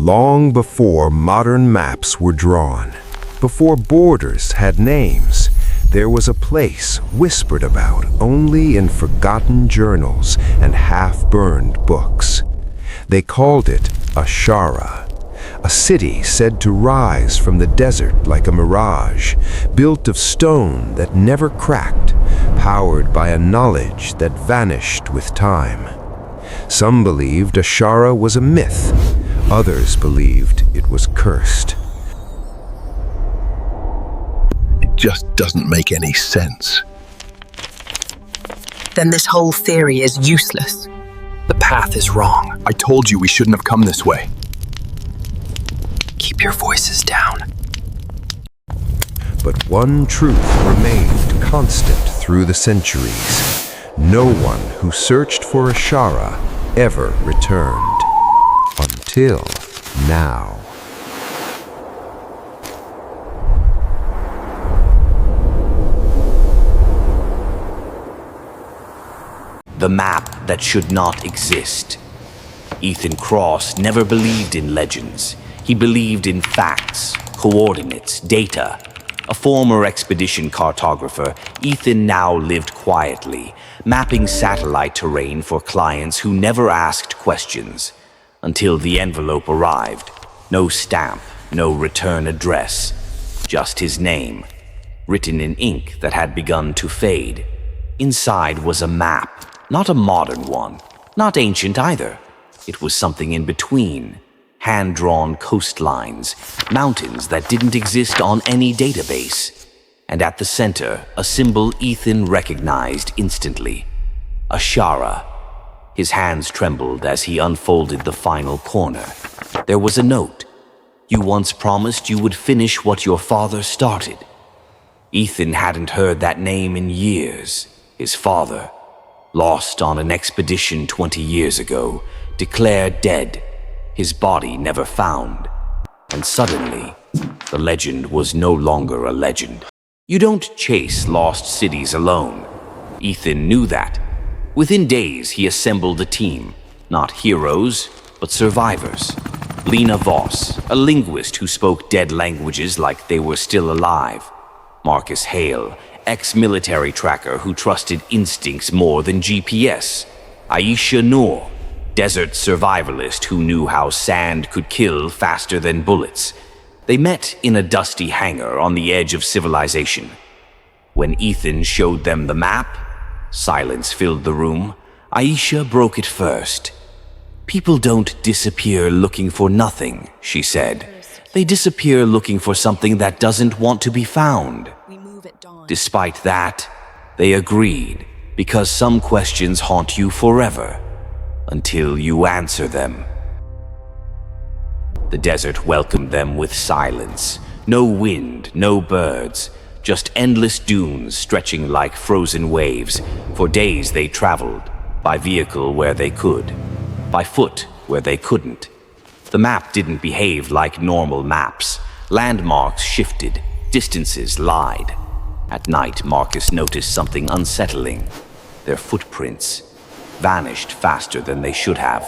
long before modern maps were drawn, before borders had names, there was a place whispered about only in forgotten journals and half-burned books. They called it Ashara, a city said to rise from the desert like a mirage, built of stone that never cracked, powered by a knowledge that vanished with time. Some believed Ashara was a myth, others believed it was cursed. It just doesn't make any sense. Then this whole theory is useless. The path is wrong. I told you we shouldn't have come this way. Keep your voices down. But one truth remained constant through the centuries. No one who searched for Ashara ever returned. Until now. The map that should not exist. Ethan Cross never believed in legends. He believed in facts, coordinates, data. A former expedition cartographer, Ethan now lived quietly, mapping satellite terrain for clients who never asked questions. Until the envelope arrived. No stamp, no return address. Just his name, written in ink that had begun to fade. Inside was a map, not a modern one, not ancient either. It was something in between. Hand-drawn coastlines, mountains that didn't exist on any database. And at the center, a symbol Ethan recognized instantly. Ashara. His hands trembled as he unfolded the final corner. There was a note. You once promised you would finish what your father started. Ethan hadn't heard that name in years. His father, lost on an expedition 20 years ago, declared dead. His body never found. And suddenly, the legend was no longer a legend. You don't chase lost cities alone. Ethan knew that. Within days, he assembled a team. Not heroes, but survivors. Lena Voss, a linguist who spoke dead languages like they were still alive. Marcus Hale, ex-military tracker who trusted instincts more than GPS. Aisha Noor, desert survivalist who knew how sand could kill faster than bullets. They met in a dusty hangar on the edge of civilization. When Ethan showed them the map, silence filled the room. Aisha broke it first. People don't disappear looking for nothing, she said. They disappear looking for something that doesn't want to be found. Despite that, they agreed, because some questions haunt you forever, until you answer them. The desert welcomed them with silence. No wind, no birds, just endless dunes stretching like frozen waves. For days they traveled, by vehicle where they could, by foot where they couldn't. The map didn't behave like normal maps. Landmarks shifted, distances lied. At night, Marcus noticed something unsettling. Their footprints vanished faster than they should have,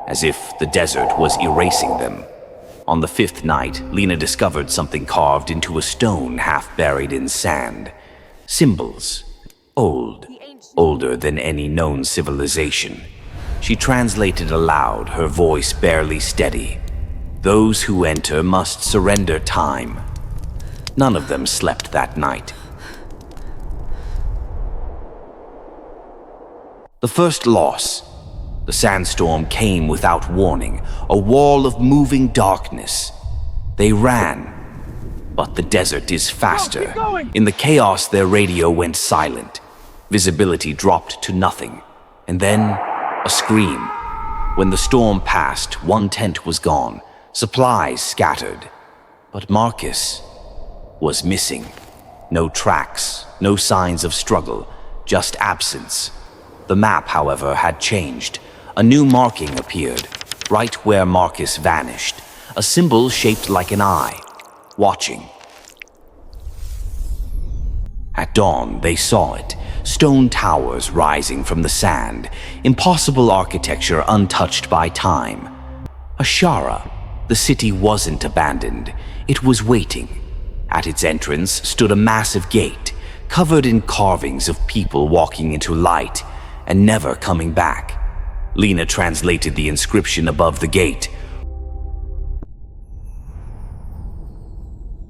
as if the desert was erasing them. On the fifth night, Lena discovered something carved into a stone half buried in sand. Symbols. Old. Older than any known civilization. She translated aloud, her voice barely steady. Those who enter must surrender time. None of them slept that night. The first loss. The sandstorm came without warning, a wall of moving darkness. They ran, but the desert is faster. In the chaos, their radio went silent. Visibility dropped to nothing, and then a scream. When the storm passed, one tent was gone, supplies scattered. But Marcus was missing. No tracks, no signs of struggle, just absence. The map, however, had changed. A new marking appeared, right where Marcus vanished. A symbol shaped like an eye, watching. At dawn, they saw it. Stone towers rising from the sand. Impossible architecture untouched by time. Ashara, The city wasn't abandoned. It was waiting. At its entrance stood a massive gate, covered in carvings of people walking into light and never coming back. Lena translated the inscription above the gate.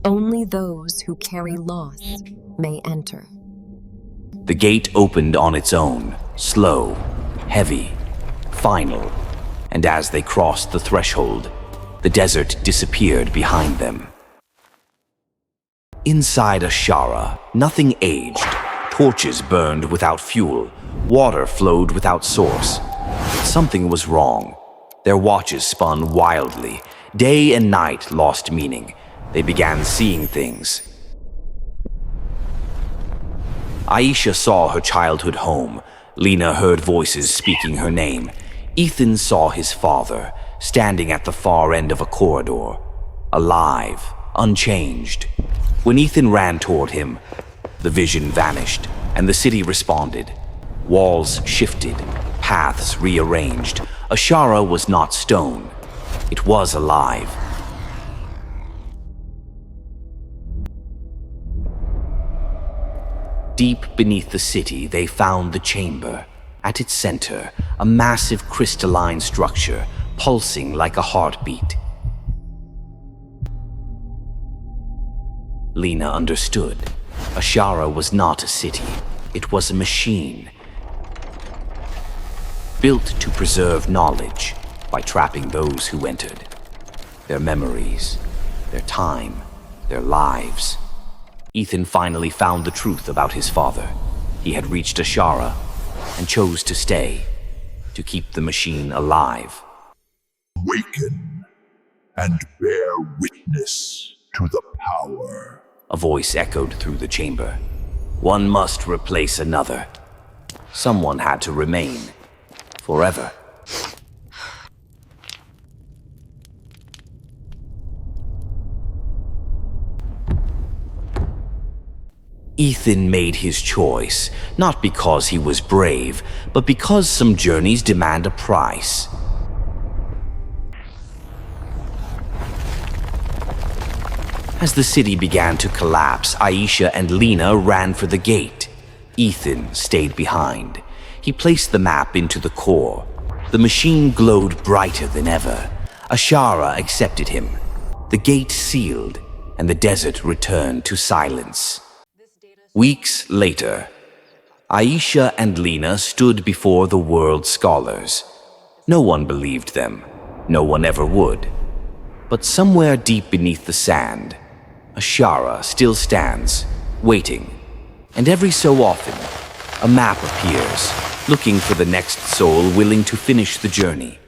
Only those who carry loss may enter. The gate opened on its own, slow, heavy, final, and as they crossed the threshold, the desert disappeared behind them. Inside Ashara, nothing aged. Torches burned without fuel. Water flowed without source. But something was wrong. Their watches spun wildly. Day and night lost meaning. They began seeing things. Aisha saw her childhood home. Lena heard voices speaking her name. Ethan saw his father, standing at the far end of a corridor, alive, unchanged. When Ethan ran toward him, the vision vanished, and the city responded. Walls shifted, paths rearranged. Ashara was not stone. It was alive. Deep beneath the city, they found the chamber. At its center, a massive crystalline structure, pulsing like a heartbeat. Lena understood. Ashara was not a city. It was a machine, built to preserve knowledge by trapping those who entered. Their memories, their time, their lives. Ethan finally found the truth about his father. He had reached Ashara and chose to stay, to keep the machine alive. Awaken and bear witness to the power. A voice echoed through the chamber. One must replace another. Someone had to remain forever. Ethan made his choice, not because he was brave, but because some journeys demand a price. As the city began to collapse, Aisha and Lena ran for the gate. Ethan stayed behind. He placed the map into the core. The machine glowed brighter than ever. Ashara accepted him. The gate sealed, and the desert returned to silence. Weeks later, Aisha and Lena stood before the world's scholars. No one believed them. No one ever would. But somewhere deep beneath the sand, Ashara still stands, waiting. And every so often, a map appears, looking for the next soul willing to finish the journey.